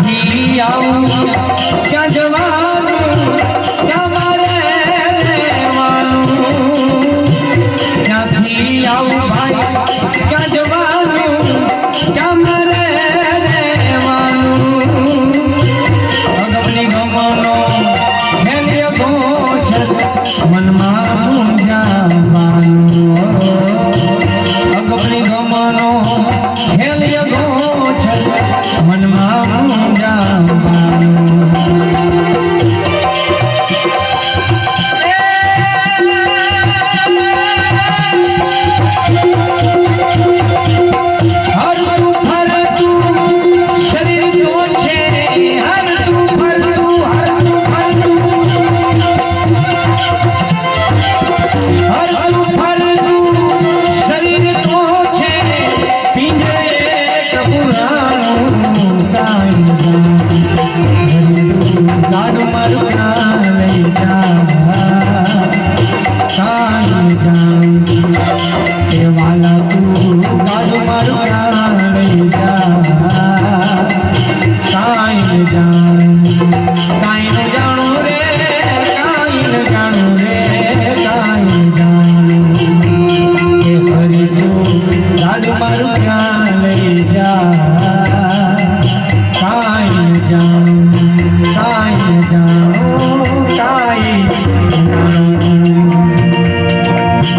ક્યાંથી આવું ક્યાં જવાનું ક્યાં મારે રહેવાનું ક્યાંથી આવું ભાઈ ક્યાં જવાનું ક્યાં મારે રહેવાનું અગમની ગમનો હેલ્ય ગોચર મનમાં મૂંઝાવાનું અગમની ગમનો હેલ્ય ગોચર મનમાં મૂંઝાવાનું મારું